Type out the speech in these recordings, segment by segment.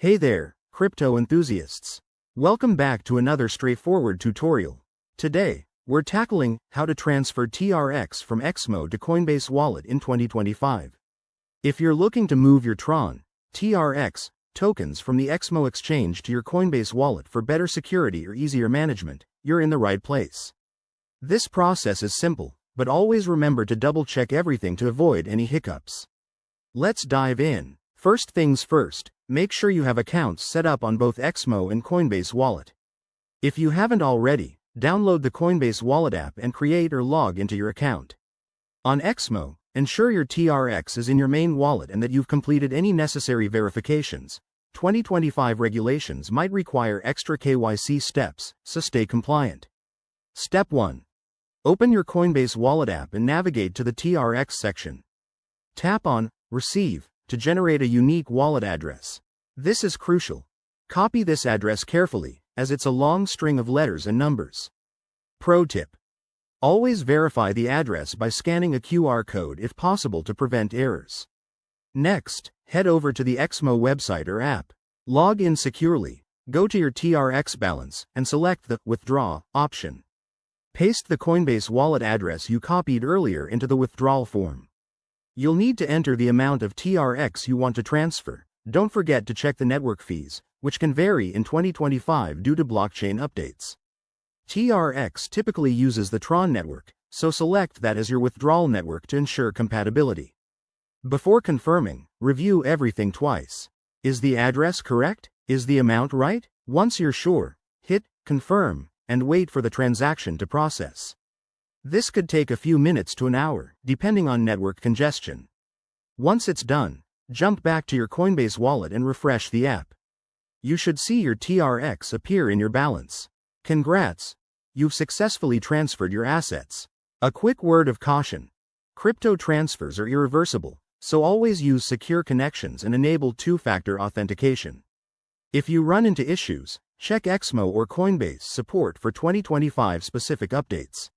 Hey there, crypto enthusiasts. Welcome back to another straightforward tutorial. Today, we're tackling how to transfer TRX from XMO to Coinbase Wallet in 2025. If you're looking to move your Tron, TRX, tokens from the XMO exchange to your Coinbase Wallet for better security or easier management, you're in the right place. This process is simple, but always remember to double-check everything to avoid any hiccups. Let's dive in. First things first, make sure you have accounts set up on both XMO and Coinbase Wallet. If you haven't already, download the Coinbase Wallet app and create or log into your account. On XMO, ensure your TRX is in your main wallet and that you've completed any necessary verifications. 2025 regulations might require extra KYC steps, so stay compliant. Step 1. Open your Coinbase Wallet app and navigate to the TRX section. Tap on Receive to generate a unique wallet address. This is crucial. Copy this address carefully, as it's a long string of letters and numbers. Pro tip: always verify the address by scanning a QR code if possible to prevent errors. Next, head over to the XMO website or app. Log in securely, go to your TRX balance, and select the Withdraw option. Paste the Coinbase Wallet address you copied earlier into the withdrawal form. You'll need to enter the amount of TRX you want to transfer. Don't forget to check the network fees, which can vary in 2025 due to blockchain updates. TRX typically uses the Tron network, so select that as your withdrawal network to ensure compatibility. Before confirming, review everything twice. Is the address correct? Is the amount right? Once you're sure, hit Confirm and wait for the transaction to process. This could take a few minutes to an hour, depending on network congestion. Once it's done, jump back to your Coinbase wallet and refresh the app. You should see your TRX appear in your balance. Congrats! You've successfully transferred your assets. A quick word of caution: crypto transfers are irreversible, so always use secure connections and enable two-factor authentication. If you run into issues, check XMO or Coinbase support for 2025 specific updates.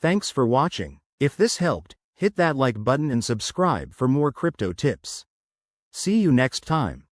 Thanks for watching. If this helped, hit that like button and subscribe for more crypto tips. See you next time.